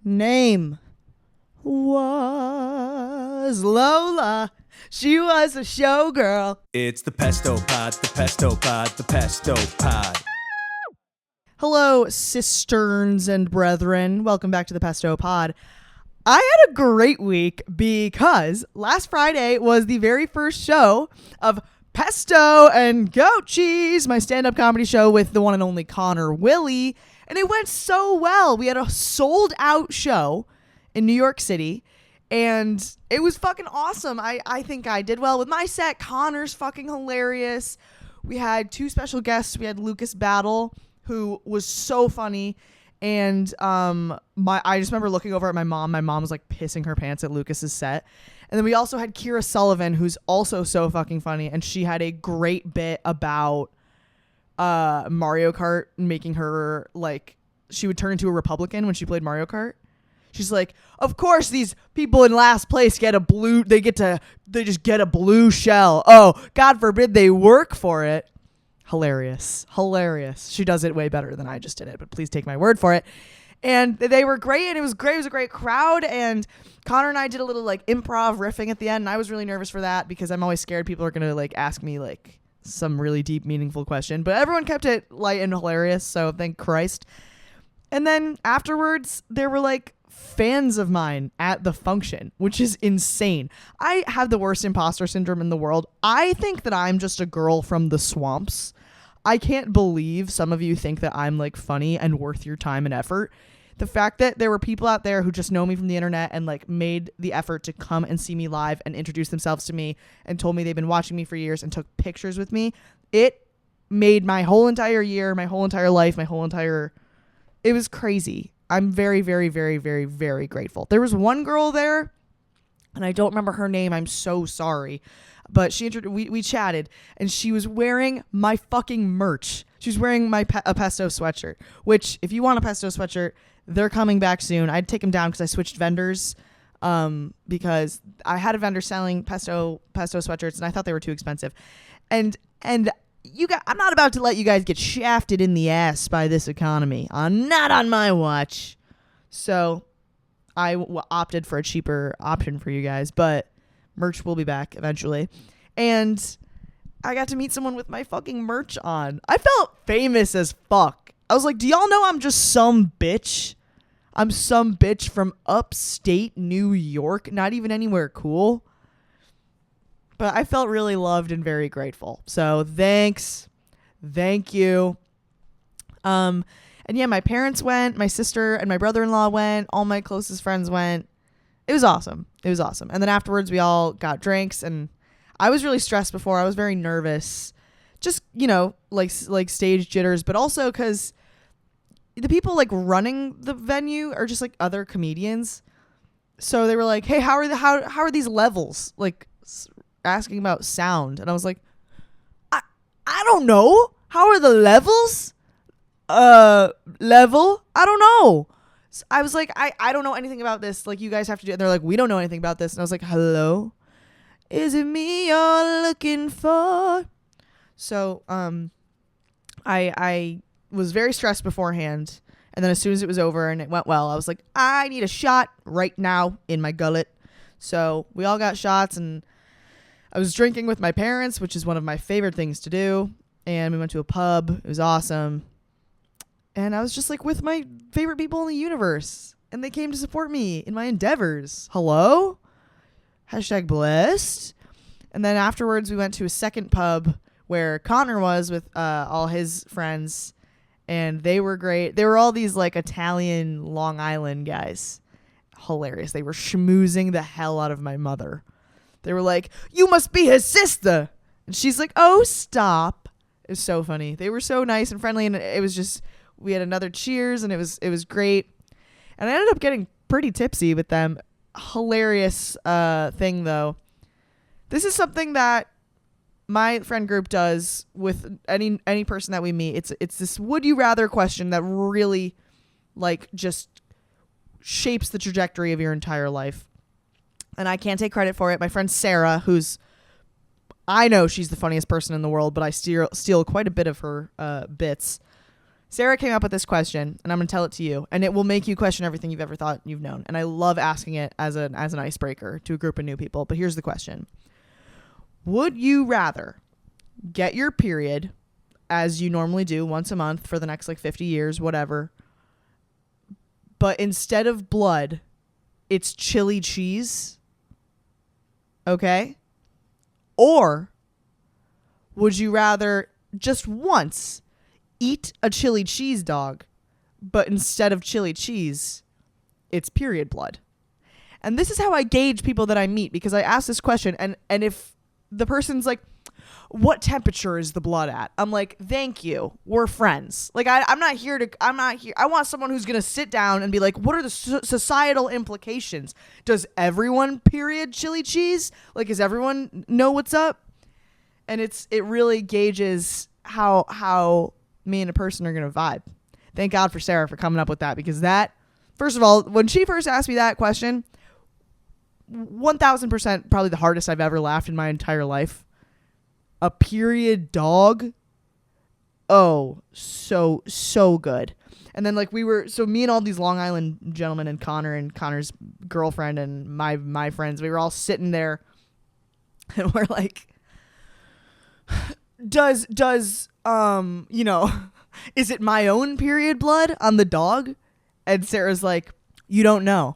name was Lola. She was a showgirl. It's the Pesto Pod, the Pesto Pod, the Pesto Pod. Hello, cisterns and brethren. Welcome back to the Pesto Pod. I had a great week because last Friday was the very first show of Pesto and Goat Cheese, my stand-up comedy show with the one and only Connor Willie, and it went so well. We had a sold-out show in New York City, and it was fucking awesome. I think I did well with my set. Connor's fucking hilarious. We had two special guests. We had Lucas Battle, who was so funny, and I just remember looking over at my mom. My mom was like pissing her pants at Lucas's set. And then we also had Kira Sullivan, who's also so fucking funny, and she had a great bit about Mario Kart, making her like she would turn into a Republican when she played Mario Kart. She's like, of course these people in last place get a blue, they just get a blue shell. Oh, God forbid they work for it. Hilarious. She does it way better than I just did it, but please take my word for it. And they were great, and it was great. It was a great crowd, and Connor and I did a little like improv riffing at the end, and I was really nervous for that because I'm always scared people are gonna like ask me like some really deep, meaningful question. But everyone kept it light and hilarious, so thank Christ. And then afterwards, there were like fans of mine at the function, which is insane. I have the worst imposter syndrome in the world. I think that I'm just a girl from the swamps. I can't believe some of you think that I'm like funny and worth your time and effort. The fact that there were people out there who just know me from the internet and like made the effort to come and see me live and introduce themselves to me and told me they've been watching me for years and took pictures with me, it made my whole entire year, my whole entire life, it was crazy. I'm very, very, very, very, very grateful. There was one girl there, and I don't remember her name. I'm so sorry. But we chatted, and she was wearing my fucking merch. She was wearing a Pesto sweatshirt, which if you want a Pesto sweatshirt, they're coming back soon. I'd take them down because I switched vendors because I had a vendor selling Pesto sweatshirts, and I thought they were too expensive. And I'm not about to let you guys get shafted in the ass by this economy. Not on my watch. So I opted for a cheaper option for you guys, but merch will be back eventually. And I got to meet someone with my fucking merch on. I felt famous as fuck. I was like, do y'all know I'm just some bitch? I'm some bitch from upstate New York, not even anywhere cool. But I felt really loved and very grateful. So thanks. Thank you. And yeah, my parents went, my sister and my brother-in-law went, all my closest friends went. It was awesome. And then afterwards we all got drinks, and I was really stressed before. I was very nervous. Just, like stage jitters, but also because the people like running the venue are just like other comedians. So they were like, hey, how are these levels? Like asking about sound. And I was like, I don't know. How are the levels? Level? I don't know. So I was like, I don't know anything about this. Like, you guys have to do it. And they're like, we don't know anything about this. And I was like, hello? Is it me you're looking for? So, I was very stressed beforehand. And then as soon as it was over and it went well, I was like, I need a shot right now in my gullet. So we all got shots, and I was drinking with my parents, which is one of my favorite things to do. And we went to a pub. It was awesome. And I was just like with my favorite people in the universe. And they came to support me in my endeavors. Hello? #blessed. And then afterwards we went to a second pub where Connor was with all his friends. And they were great. They were all these like Italian Long Island guys. Hilarious. They were schmoozing the hell out of my mother. They were like, you must be his sister. And she's like, oh, stop. It was so funny. They were so nice and friendly. And it was just, we had another cheers, and it was great. And I ended up getting pretty tipsy with them. Hilarious thing, though. This is something that my friend group does with any person that we meet. It's this would you rather question that really like just shapes the trajectory of your entire life. And I can't take credit for it. My friend Sarah, who's I know she's the funniest person in the world, but I steal quite a bit of her bits. Sarah came up with this question, and I'm going to tell it to you, and it will make you question everything you've ever thought you've known. And I love asking it as an icebreaker to a group of new people. But here's the question. Would you rather get your period, as you normally do, once a month for the next 50 years, whatever, but instead of blood, it's chili cheese? Okay? Or would you rather just once eat a chili cheese dog, but instead of chili cheese, it's period blood? And this is how I gauge people that I meet, because I ask this question, and if the person's like, what temperature is the blood at? I'm like, thank you. We're friends. I'm not here. I want someone who's going to sit down and be like, what are the societal implications? Does everyone period chili cheese? Does everyone know what's up? And it really gauges how me and a person are going to vibe. Thank God for Sarah for coming up with that, because that, first of all, when she first asked me that question, 1000% probably the hardest I've ever laughed in my entire life. A period dog. Oh, so good. And then me and all these Long Island gentlemen and Connor's girlfriend and my friends, we were all sitting there and we're like, does is it my own period blood on the dog? And Sarah's like, you don't know.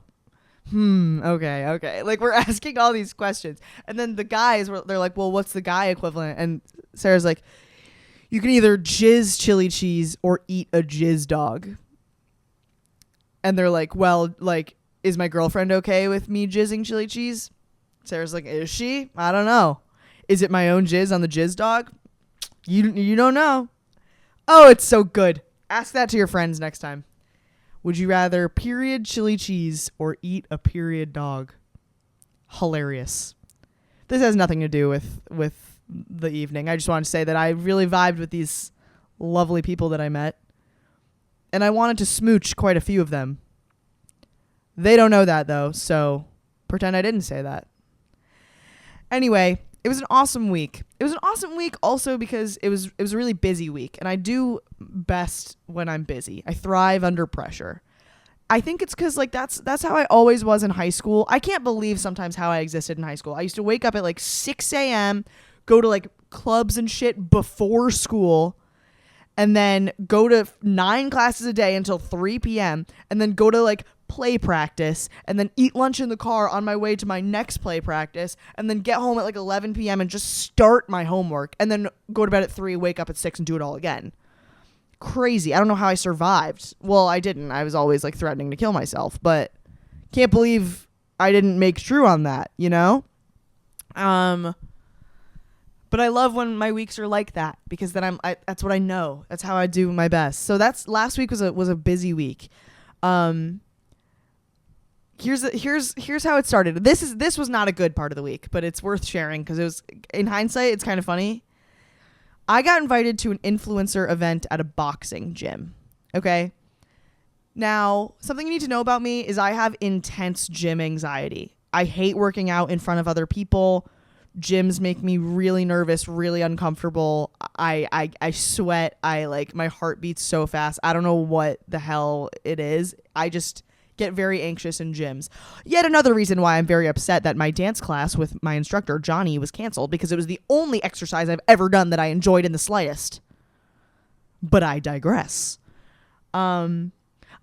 Okay. We're asking all these questions. And then the guys, they're like, well, what's the guy equivalent? And Sarah's like, you can either jizz chili cheese or eat a jizz dog. And they're like, well, is my girlfriend okay with me jizzing chili cheese? Sarah's like, is she? I don't know. Is it my own jizz on the jizz dog? You don't know. Oh, it's so good. Ask that to your friends next time. Would you rather period chili cheese or eat a period dog? Hilarious. This has nothing to do with the evening. I just wanted to say that I really vibed with these lovely people that I met. And I wanted to smooch quite a few of them. They don't know that, though, so pretend I didn't say that. Anyway, it was an awesome week. It was an awesome week also because it was a really busy week, and I do best when I'm busy. I thrive under pressure. I think it's because that's how I always was in high school. I can't believe sometimes how I existed in high school. I used to wake up at 6 a.m., go to clubs and shit before school, and then go to 9 classes a day until 3 p.m., and then go to play practice, and then eat lunch in the car on my way to my next play practice, and then get home at 11 p.m. and just start my homework, and then go to bed at 3, wake up at 6, and do it all again. Crazy. I don't know how I survived. Well, I didn't. I was always threatening to kill myself, but can't believe I didn't make true on that, But I love when my weeks are like that, because then that's what I know. That's how I do my best. So last week was a busy week. Here's how it started. This was not a good part of the week, but it's worth sharing because it was, in hindsight, it's kind of funny. I got invited to an influencer event at a boxing gym. Okay. Now, something you need to know about me is I have intense gym anxiety. I hate working out in front of other people. Gyms make me really nervous, really uncomfortable. I sweat. My heart beats so fast. I don't know what the hell it is. I just get very anxious in gyms. Yet another reason why I'm very upset that my dance class with my instructor, Johnny, was canceled, because it was the only exercise I've ever done that I enjoyed in the slightest. But I digress. I've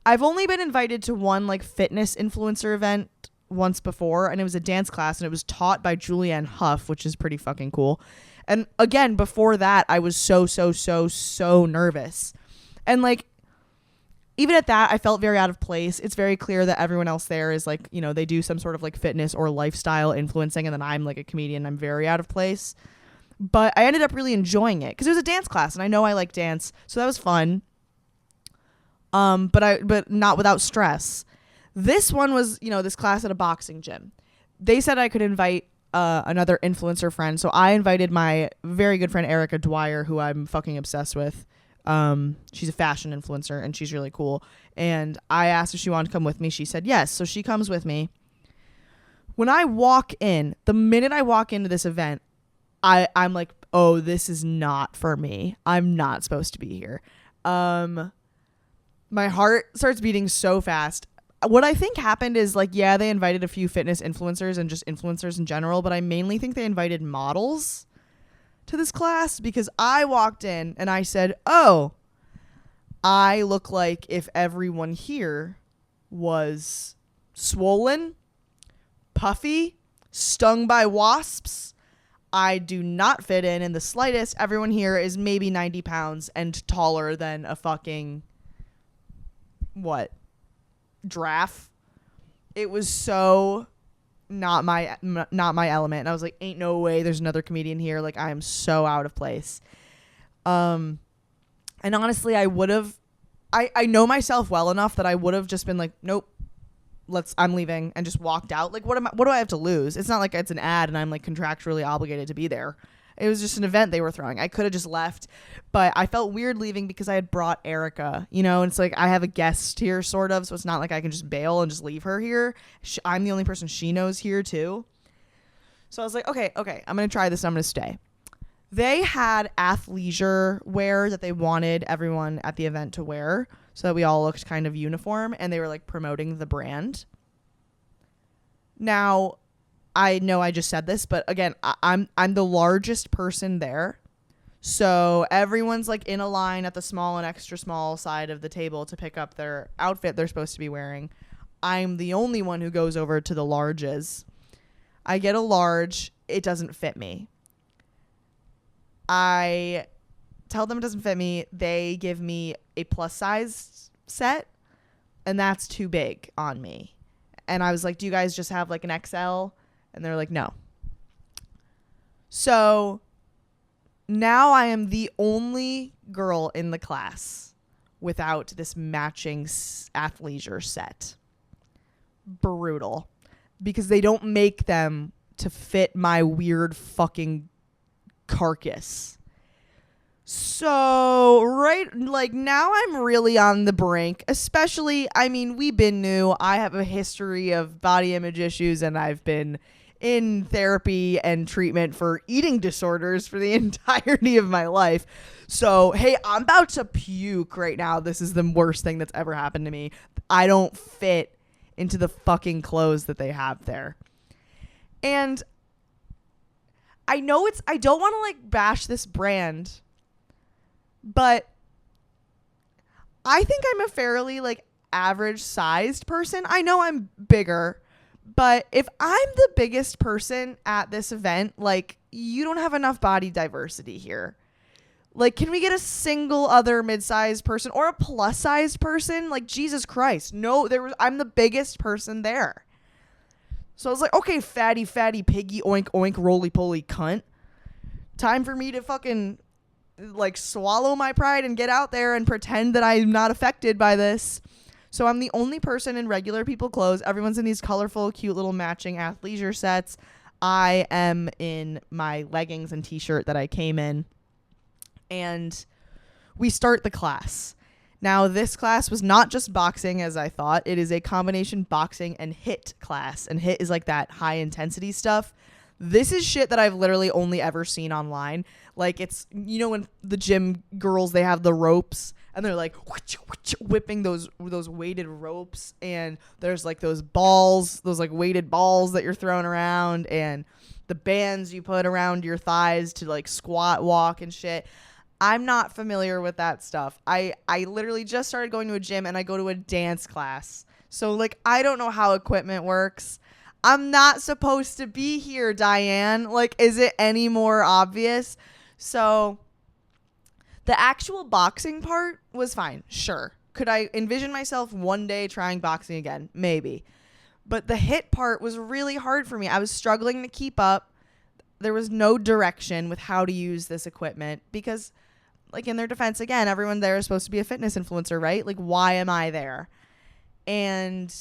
only been invited to one fitness influencer event once before, and it was a dance class, and it was taught by Julianne Hough, which is pretty fucking cool. And again, before that, I was so nervous. And even at that, I felt very out of place. It's very clear that everyone else there is they do some sort of fitness or lifestyle influencing, and then I'm a comedian. I'm very out of place. But I ended up really enjoying it because it was a dance class, and I know I like dance, so that was fun. But not without stress. This one was, this class at a boxing gym. They said I could invite another influencer friend, so I invited my very good friend Erica Dwyer, who I'm fucking obsessed with. She's a fashion influencer and she's really cool. And I asked if she wanted to come with me. She said yes. So she comes with me. When I walk in, the minute I walk into this event, I'm like, oh, this is not for me. I'm not supposed to be here. My heart starts beating so fast. What I think happened is like, yeah, they invited a few fitness influencers and just influencers in general, but I mainly think they invited models to this class because I walked in and I said, oh, I look like if everyone here was swollen, puffy, stung by wasps. I do not fit in the slightest. Everyone here is maybe 90 pounds and taller than a fucking giraffe. It was so not my element. And I was like, ain't no way there's another comedian here. Like, I am so out of place. And honestly, I know myself well enough that I would have just been like, nope, I'm leaving, and just walked out. Like, what do I have to lose? It's not like it's an ad and I'm like contractually obligated to be there. It was just an event they were throwing. I could have just left, but I felt weird leaving because I had brought Erica, and it's like I have a guest here sort of, so it's not like I can just bail and just leave her here. I'm the only person she knows here too. So I was like, okay, I'm going to try this and I'm going to stay. They had athleisure wear that they wanted everyone at the event to wear so that we all looked kind of uniform, and they were like promoting the brand. Now, I know I just said this, but again, I'm the largest person there. So everyone's like in a line at the small and extra small side of the table to pick up their outfit they're supposed to be wearing. I'm the only one who goes over to the larges. I get a large. It doesn't fit me. I tell them it doesn't fit me. They give me a plus size set, and that's too big on me. And I was like, do you guys just have like an XL? And they're like, no. So now I am the only girl in the class without this matching athleisure set. Brutal. Because they don't make them to fit my weird fucking carcass. So now I'm really on the brink, especially, I mean, we've been new. I have a history of body image issues, and I've been in therapy and treatment for eating disorders for the entirety of my life. So, hey, I'm about to puke right now. This is the worst thing that's ever happened to me. I don't fit into the fucking clothes that they have there. And I know I don't want to like bash this brand, but I think I'm a fairly like average sized person. I know I'm bigger, but if I'm the biggest person at this event, like, you don't have enough body diversity here. Like, can we get a single other mid-sized person or a plus-sized person? Like, Jesus Christ. No, I'm the biggest person there. So I was like, okay, fatty, piggy, oink, oink, roly-poly cunt. Time for me to fucking, like, swallow my pride and get out there and pretend that I'm not affected by this. So I'm the only person in regular people clothes. Everyone's in these colorful, cute little matching athleisure sets. I am in my leggings and t-shirt that I came in. And we start the class. Now, this class was not just boxing as I thought. It is a combination boxing and HIIT class. And HIIT is like that high intensity stuff. This is shit that I've literally only ever seen online. Like, it's, when the gym girls, they have the ropes and they're like whipping those weighted ropes, and there's like those balls, those like weighted balls that you're throwing around, and the bands you put around your thighs to like squat walk and shit. I'm not familiar with that stuff. I literally just started going to a gym, and I go to a dance class. So like, I don't know how equipment works. I'm not supposed to be here, Diane. Like, is it any more obvious? So the actual boxing part was fine. Sure. Could I envision myself one day trying boxing again? Maybe. But the HIIT part was really hard for me. I was struggling to keep up. There was no direction with how to use this equipment because, like, in their defense, again, everyone there is supposed to be a fitness influencer, right? Like, why am I there? And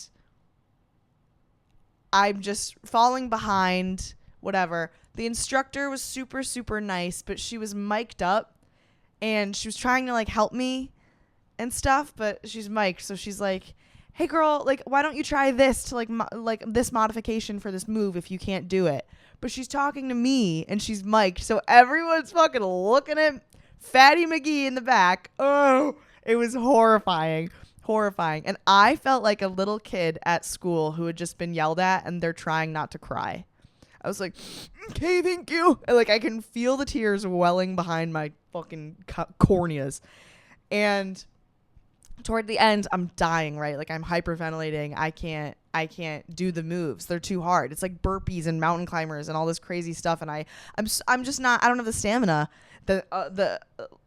I'm just falling behind, whatever. The instructor was super, super nice, but she was mic'd up, and she was trying to, like, help me and stuff, but she's mic'd, so she's like, hey, girl, like, why don't you try this to, like this modification for this move if you can't do it? But she's talking to me, and she's mic'd, so everyone's fucking looking at Fatty McGee in the back. Oh, it was horrifying. Horrifying. And I felt like a little kid at school who had just been yelled at and they're trying not to cry. I was like, okay, thank you. And like I can feel the tears welling behind my fucking corneas. And toward the end, I'm dying, right? Like I'm hyperventilating. I can't do the moves. They're too hard. It's like burpees and mountain climbers and all this crazy stuff. And I'm just not, I don't have the stamina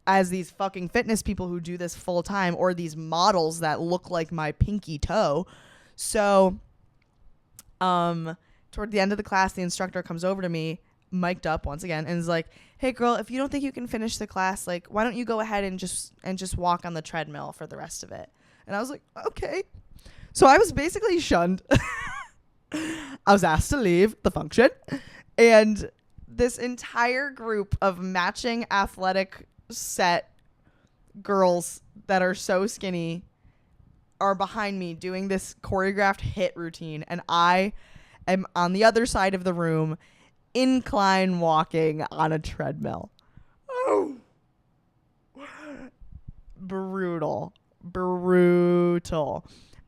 as these fucking fitness people who do this full time, or these models that look like my pinky toe. So, toward the end of the class, the instructor comes over to me, mic'd up once again, and is like, hey girl, if you don't think you can finish the class, like, why don't you go ahead and just walk on the treadmill for the rest of it? And I was like, okay. So I was basically shunned. I was asked to leave the function, and this entire group of matching athletic set girls that are so skinny are behind me doing this choreographed hit routine, and I am on the other side of the room, incline walking on a treadmill. Oh, brutal.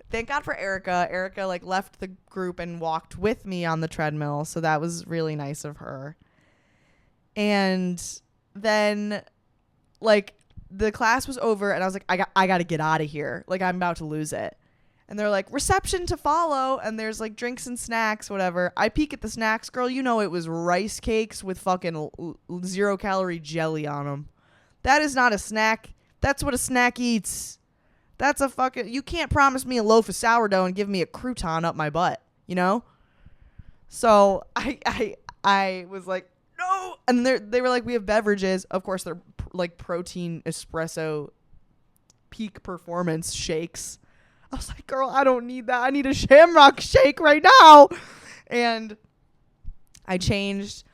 Thank God for Erica. Erica like left the group and walked with me on the treadmill, so that was really nice of her. And then like the class was over and I was like, I got to get out of here. Like I'm about to lose it. And they're like, reception to follow. And there's like drinks and snacks, whatever. I peek at the snacks, girl. You know, it was rice cakes with fucking 0-calorie jelly on them. That is not a snack. That's what a snack eats. That's a fucking, you can't promise me a loaf of sourdough and give me a crouton up my butt, you know? So I was like, no. And they were like, we have beverages. Of course, they're like protein espresso peak performance shakes. I was like, girl, I don't need that. I need a shamrock shake right now. And I changed.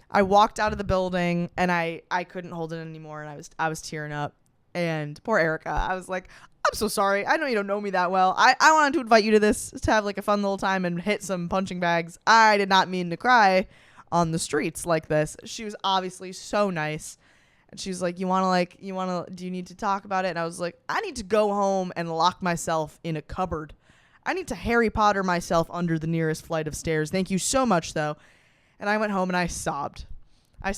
I walked out of the building and I couldn't hold it anymore. And I was tearing up. And poor Erica, I was like, I'm so sorry. I know you don't know me that well. I wanted to invite you to this to have like a fun little time and hit some punching bags. I did not mean to cry on the streets like this. She was obviously so nice. And she was like, do you need to talk about it? And I was like, I need to go home and lock myself in a cupboard. I need to Harry Potter myself under the nearest flight of stairs. Thank you so much, though. And I went home and I sobbed. I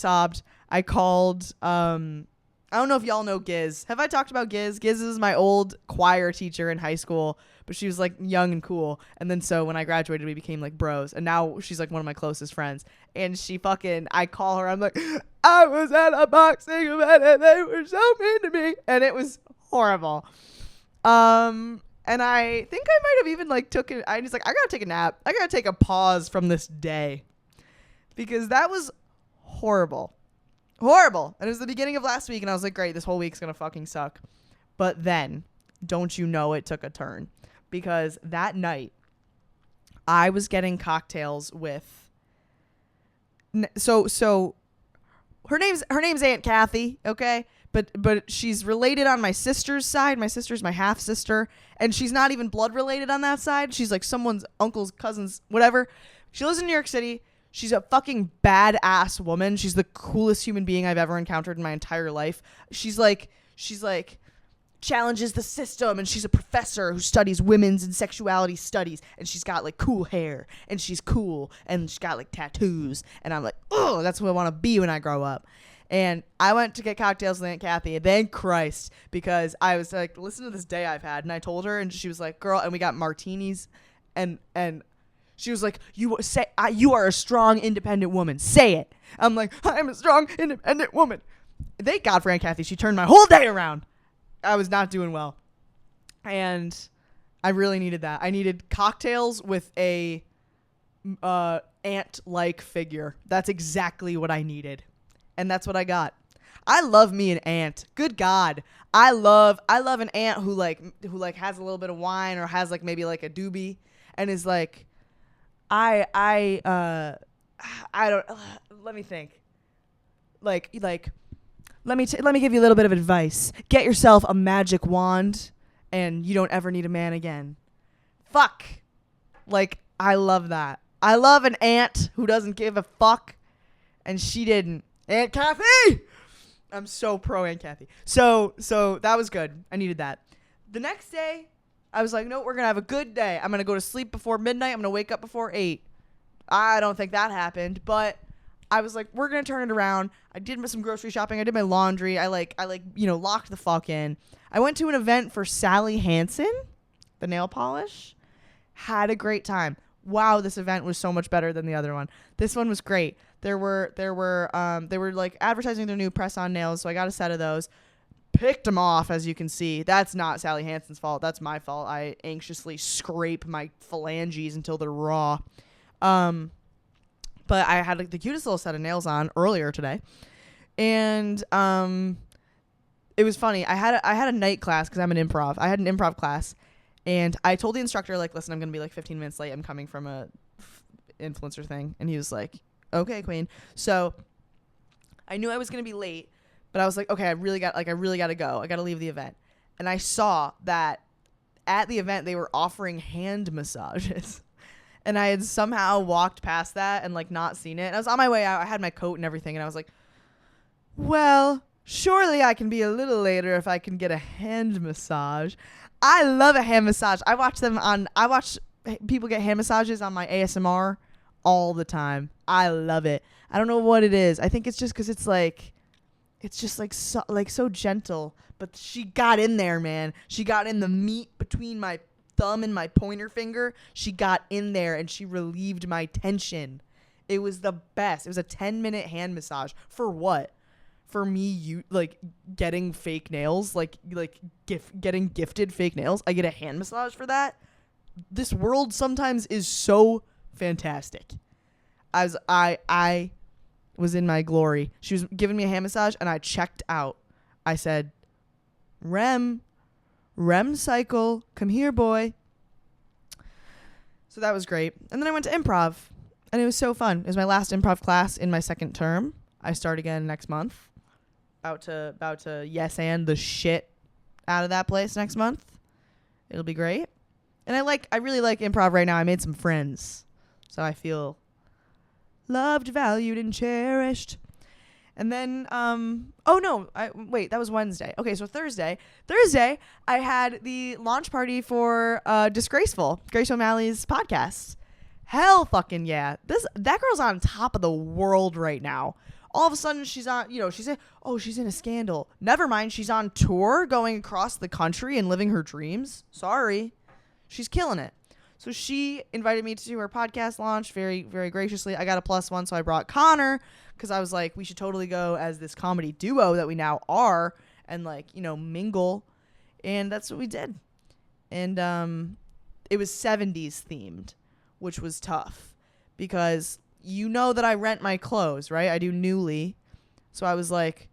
called, I don't know if y'all know Giz. Have I talked about Giz? Giz is my old choir teacher in high school, but she was like young and cool. And then so when I graduated, we became like bros. And now she's like one of my closest friends. And I call her. I'm like, I was at a boxing event and they were so mean to me. And it was horrible. And I think I might have even like I just like, I gotta take a nap. I gotta take a pause from this day because that was horrible. And it was the beginning of last week and I was like, great, this whole week's gonna fucking suck. But then, don't you know, it took a turn because that night I was getting cocktails with so her name's Aunt Kathy, okay? But she's related on my sister's side. My sister's my half sister, and she's not even blood related on that side. She's like someone's uncle's cousin's whatever. She lives in New York City. She's a fucking badass woman. She's the coolest human being I've ever encountered in my entire life. She's like challenges the system, and she's a professor who studies women's and sexuality studies, and she's got like cool hair, and she's cool, and she's got like tattoos, and I'm like, oh, that's what I want to be when I grow up. And I went to get cocktails with Aunt Kathy, and thank Christ, because I was like, listen to this day I've had, and I told her, and she was like, girl, and we got martinis, and she was like, you are a strong, independent woman. Say it. I'm like, I'm a strong, independent woman. Thank God for Aunt Kathy. She turned my whole day around. I was not doing well. And I really needed that. I needed cocktails with a ant-like figure. That's exactly what I needed. And that's what I got. I love me an aunt. Good God. I love an aunt who has a little bit of wine or has like maybe like a doobie and is like, I don't, let me think. Like, let me give you a little bit of advice. Get yourself a magic wand and you don't ever need a man again. Fuck. Like, I love that. I love an aunt who doesn't give a fuck, and she didn't. Aunt Kathy! I'm so pro Aunt Kathy. So that was good. I needed that. The next day, I was like, no, we're going to have a good day. I'm going to go to sleep before midnight. I'm going to wake up before 8. I don't think that happened, but I was like, we're going to turn it around. I did some grocery shopping. I did my laundry. I locked the fuck in. I went to an event for Sally Hansen, the nail polish. Had a great time. Wow, this event was so much better than the other one. This one was great. They were like advertising their new press-on nails, so I got a set of those. Picked them off, as you can see. That's not Sally Hansen's fault. That's my fault. I anxiously scrape my phalanges until they're raw. But I had the cutest little set of nails on earlier today, and it was funny. I had a night class because I'm an improv. I had an improv class, and I told the instructor, like, listen, I'm gonna be like 15 minutes late. I'm coming from a influencer thing, and he was like, okay, queen. So I knew I was gonna be late, but I was like, okay, I really got to go. I got to leave the event, and I saw that at the event they were offering hand massages. And I had somehow walked past that and, like, not seen it. And I was on my way out. I had my coat and everything. And I was like, well, surely I can be a little later if I can get a hand massage. I love a hand massage. I watch people get hand massages on my ASMR all the time. I love it. I don't know what it is. I think it's just because it's so gentle. But she got in there, man. She got in the meat between my thumb and my pointer finger. She got in there and she relieved my tension. It was the best. It was a 10-minute hand massage. For what? For me, getting fake nails, getting gifted fake nails. I get a hand massage for that. This world sometimes is so fantastic. I was in my glory. She was giving me a hand massage and I checked out. I said, REM cycle, come here, boy. So that was great. And then I went to improv, and it was so fun. It was my last improv class in my second term. I start again next month. About to yes and the shit out of that place next month. It'll be great. And I really like improv right now. I made some friends, so I feel loved, valued, and cherished. And then, that was Wednesday. Okay, so Thursday, I had the launch party for Disgraceful, Grace O'Malley's podcast. Hell fucking yeah. That girl's on top of the world right now. All of a sudden, she's on, she's in a scandal. Never mind, she's on tour going across the country and living her dreams. Sorry. She's killing it. So she invited me to her podcast launch very, very graciously. I got a +1, so I brought Connor because I was like, we should totally go as this comedy duo that we now are and, mingle. And that's what we did. And it was 70s themed, which was tough because that I rent my clothes, right? I do Newly. So I was like,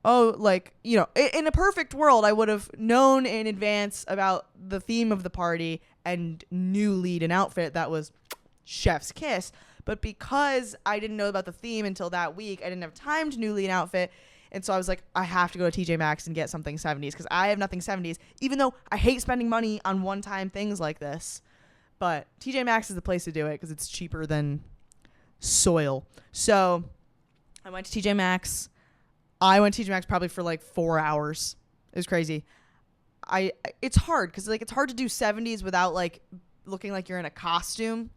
in a perfect world, I would have known in advance about the theme of the party and new lead an outfit that was chef's kiss. But because I didn't know about the theme until that week, I didn't have time to new lead an outfit. And so I was like, I have to go to TJ Maxx and get something 70s because I have nothing 70s, even though I hate spending money on one-time things like this. But TJ Maxx is the place to do it because it's cheaper than soil. So I went to TJ Maxx. I went to TJ Maxx probably for 4 hours. It was crazy. It's hard because it's hard to do 70s without looking like you're in a costume,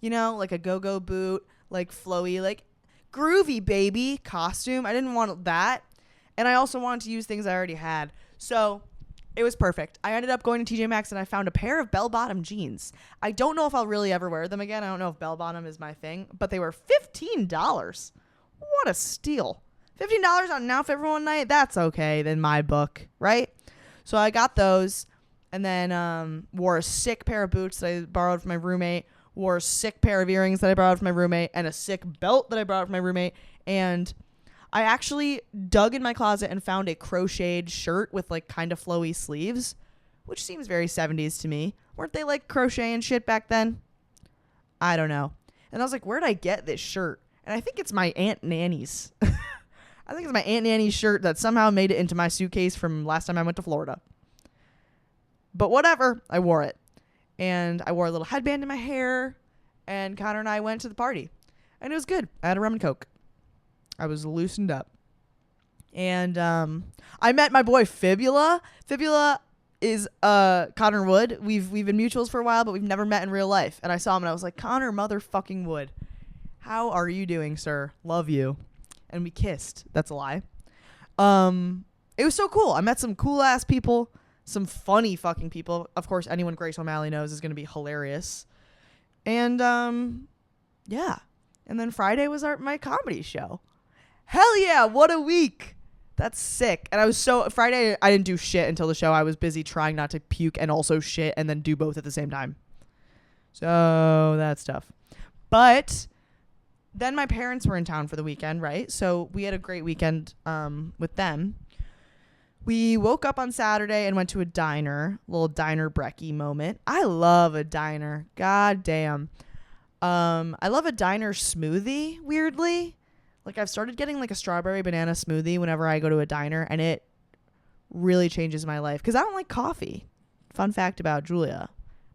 like a go-go boot, flowy, groovy baby costume. I didn't want that. And I also wanted to use things I already had. So it was perfect. I ended up going to TJ Maxx and I found a pair of bell-bottom jeans. I don't know if I'll really ever wear them again. I don't know if bell-bottom is my thing, but they were $15. What a steal. $15 on an outfit for one night? That's okay in my book, right? So I got those and then wore a sick pair of boots that I borrowed from my roommate, wore a sick pair of earrings that I borrowed from my roommate, and a sick belt that I borrowed from my roommate. And I actually dug in my closet and found a crocheted shirt with kind of flowy sleeves, which seems very 70s to me. Weren't they crochet and shit back then? I don't know. And I was like, where'd I get this shirt? And I think it's my Aunt Nanny's. I think it's my Aunt Nanny's shirt that somehow made it into my suitcase from last time I went to Florida. But whatever, I wore it. And I wore a little headband in my hair. And Connor and I went to the party. And it was good. I had a rum and coke. I was loosened up. And I met my boy Fibula. Fibula is Connor Wood. We've been mutuals for a while, but we've never met in real life. And I saw him and I was like, Connor motherfucking Wood, how are you doing, sir? Love you. And we kissed. That's a lie. It was so cool. I met some cool ass people, some funny fucking people. Of course, anyone Grace O'Malley knows is going to be hilarious. And yeah. And then Friday was my comedy show. Hell yeah, what a week. That's sick. And Friday I didn't do shit until the show. I was busy trying not to puke and also shit and then do both at the same time. So that's tough. But then my parents were in town for the weekend, right? So we had a great weekend with them. We woke up on Saturday and went to a diner, little diner brekkie moment. I love a diner. God damn. I love a diner smoothie, weirdly. Like, I've started getting like a strawberry banana smoothie whenever I go to a diner, and it really changes my life because I don't like coffee. Fun fact about Julia.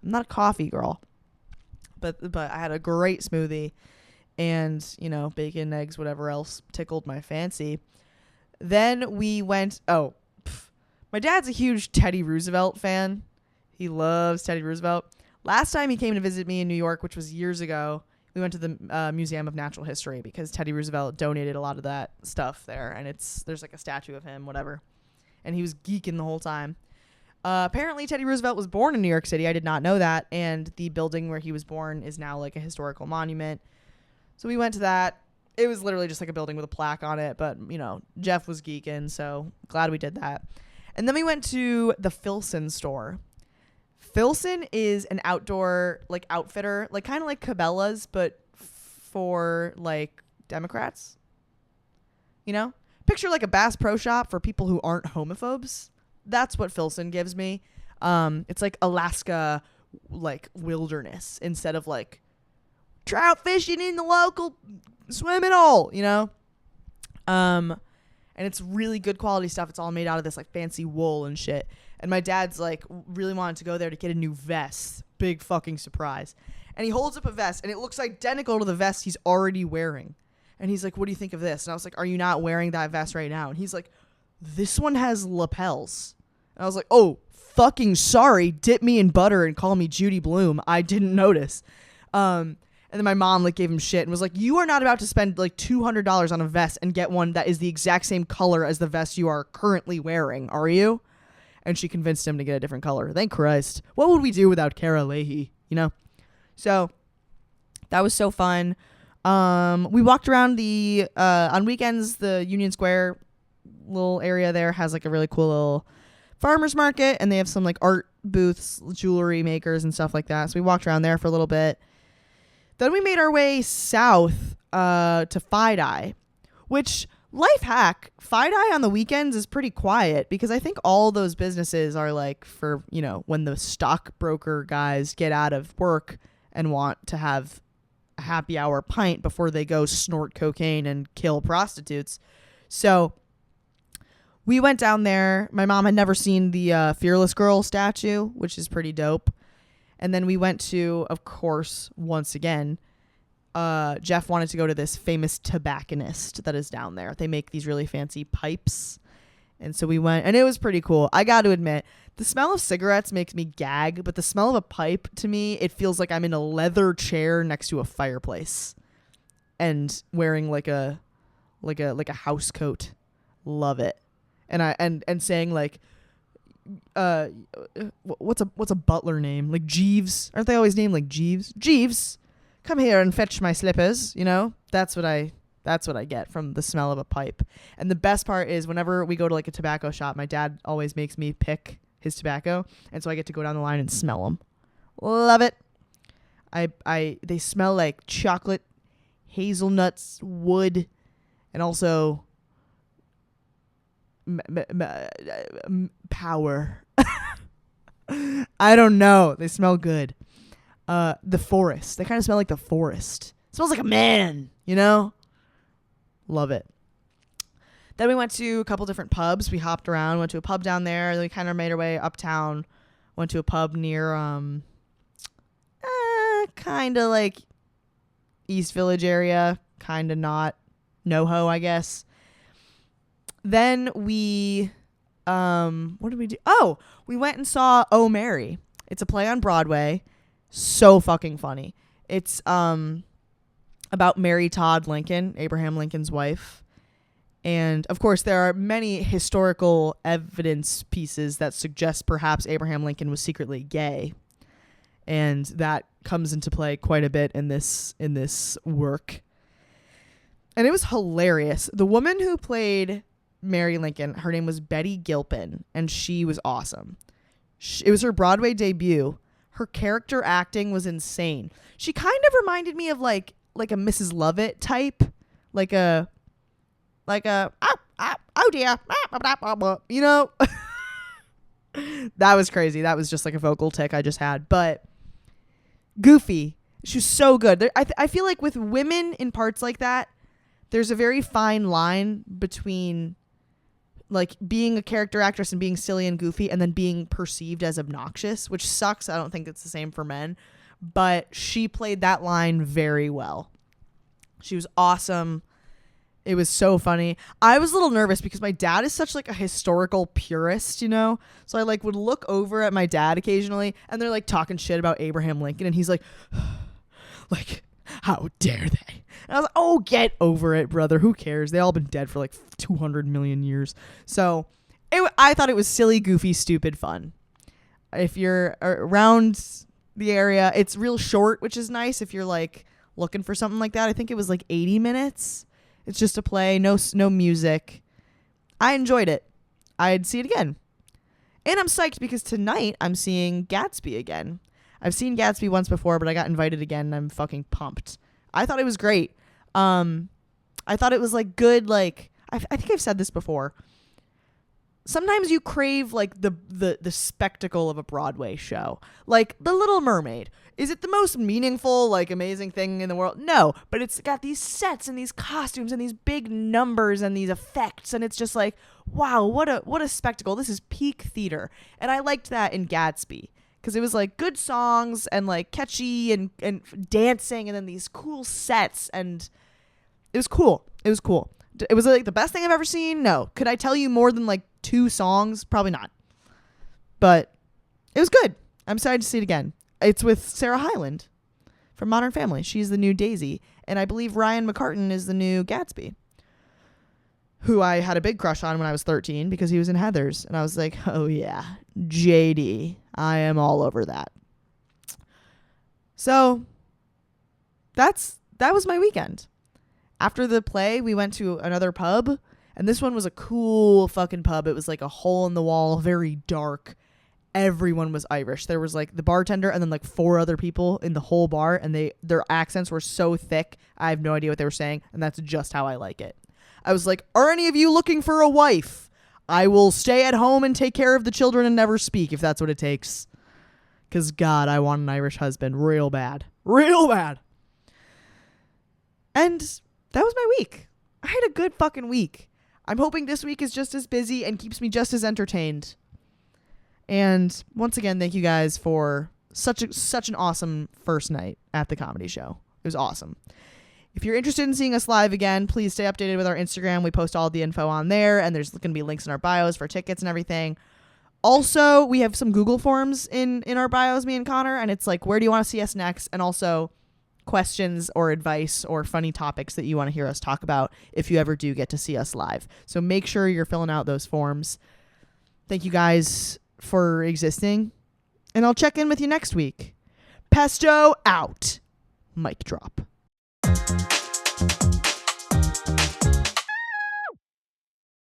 I'm not a coffee girl. But I had a great smoothie and, bacon, eggs, whatever else tickled my fancy. Then we went, my dad's a huge Teddy Roosevelt fan. He loves Teddy Roosevelt. Last time he came to visit me in New York, which was years ago, we went to the Museum of Natural History because Teddy Roosevelt donated a lot of that stuff there. And there's like a statue of him, whatever. And he was geeking the whole time. Apparently Teddy Roosevelt was born in New York City. I did not know that. And the building where he was born is now like a historical monument. So we went to that. It was literally just like a building with a plaque on it. But, Jeff was geeking. So glad we did that. And then we went to the Filson store. Filson is an outdoor like outfitter, like kind of like Cabela's, but for like Democrats. Picture like a Bass Pro Shop for people who aren't homophobes. That's what Filson gives me. It's like Alaska, like wilderness instead of like trout fishing in the local swimming hole, And it's really good quality stuff. It's all made out of this like fancy wool and shit. And my dad's like really wanted to go there to get a new vest. Big fucking surprise. And he holds up a vest and it looks identical to the vest he's already wearing. And he's like, what do you think of this? And I was like, are you not wearing that vest right now? And he's like, this one has lapels. And I was like, oh, fucking sorry. Dip me in butter and call me Judy Bloom. I didn't notice. And then my mom like gave him shit and was like, you are not about to spend like $200 on a vest and get one that is the exact same color as the vest you are currently wearing, are you? And she convinced him to get a different color. Thank Christ. What would we do without Cara Leahy, So that was so fun. We walked around on weekends, the Union Square little area there has like a really cool little farmer's market. And they have some like art booths, jewelry makers and stuff like that. So we walked around there for a little bit. Then we made our way south to Fi-Dye, which, life hack, Fi-Dye on the weekends is pretty quiet because I think all those businesses are like for, when the stockbroker guys get out of work and want to have a happy hour pint before they go snort cocaine and kill prostitutes. So we went down there. My mom had never seen the Fearless Girl statue, which is pretty dope. And then we went to, of course, once again, Jeff wanted to go to this famous tobacconist that is down there. They make these really fancy pipes. And so we went, and it was pretty cool. I got to admit, the smell of cigarettes makes me gag, but the smell of a pipe, to me, it feels like I'm in a leather chair next to a fireplace and wearing like a house coat. Love it. And saying like, what's a butler name? Like Jeeves? Aren't they always named like Jeeves? Jeeves, come here and fetch my slippers. That's what I get from the smell of a pipe. And the best part is whenever we go to like a tobacco shop, my dad always makes me pick his tobacco, and so I get to go down the line and smell them. Love it. They smell like chocolate, hazelnuts, wood, and also power. I don't know. They smell good. The forest. They kind of smell like the forest. It smells like a man, Love it. Then we went to a couple different pubs. We hopped around, went to a pub down there. Then we kind of made our way uptown, went to a pub near, kind of like East Village area, kind of not. NoHo, I guess. Then we what did we do? Oh, we went and saw Oh Mary. It's a play on Broadway. So fucking funny. It's about Mary Todd Lincoln, Abraham Lincoln's wife. And of course, there are many historical evidence pieces that suggest perhaps Abraham Lincoln was secretly gay. And that comes into play quite a bit in this work. And it was hilarious. The woman who played Mary Lincoln, her name was Betty Gilpin, and she was awesome. It was her Broadway debut. Her character acting was insane. She kind of reminded me of like a Mrs. Lovett type, like a oh dear, you know. That was crazy. That was just like a vocal tick I just had, but goofy. She was so good. I feel like with women in parts like that, there's a very fine line between like being a character actress and being silly and goofy and then being perceived as obnoxious, which sucks. I don't think it's the same for men, but she played that line very well. She was awesome. It was so funny. I was a little nervous because my dad is such like a historical purist, you know? So I like would look over at my dad occasionally and they're like talking shit about Abraham Lincoln and he's like, like, how dare they? And I was like, oh, get over it, brother. Who cares? They all been dead for like 200 million years. So I thought it was silly, goofy, stupid fun. If you're around the area, it's real short, which is nice if you're like looking for something like that. I think it was like 80 minutes. It's just a play, no music. I enjoyed it. I'd see it again. And I'm psyched because tonight I'm seeing Gatsby again. I've seen Gatsby once before, but I got invited again and I'm fucking pumped. I thought it was great. I thought it was like good, like I think I've said this before. Sometimes you crave like the spectacle of a Broadway show. Like The Little Mermaid. Is it the most meaningful, like amazing thing in the world? No, but it's got these sets and these costumes and these big numbers and these effects and it's just like, wow, what a spectacle. This is peak theater. And I liked that in Gatsby. Because it was like good songs and like catchy and dancing and then these cool sets and it was cool. It was cool. It was like the best thing I've ever seen. No. Could I tell you more than like 2 songs? Probably not. But it was good. I'm excited to see it again. It's with Sarah Hyland from Modern Family. She's the new Daisy. And I believe Ryan McCartan is the new Gatsby, who I had a big crush on when I was 13 because he was in Heathers. And I was like, oh yeah, JD. I am all over that. So that was my weekend. After the play, we went to another pub. And this one was a cool fucking pub. It was like a hole in the wall, very dark. Everyone was Irish. There was like the bartender and then like 4 other people in the whole bar. And their accents were so thick. I have no idea what they were saying. And that's just how I like it. I was like, are any of you looking for a wife? I will stay at home and take care of the children and never speak if that's what it takes. Because, God, I want an Irish husband real bad. Real bad. And that was my week. I had a good fucking week. I'm hoping this week is just as busy and keeps me just as entertained. And once again, thank you guys for such an awesome first night at the comedy show. It was awesome. If you're interested in seeing us live again, please stay updated with our Instagram. We post all the info on there, and there's going to be links in our bios for tickets and everything. Also, we have some Google forms in our bios, me and Connor, and it's like, where do you want to see us next? And also questions or advice or funny topics that you want to hear us talk about if you ever do get to see us live. So make sure you're filling out those forms. Thank you guys for existing, and I'll check in with you next week. Pesto out. Mic drop.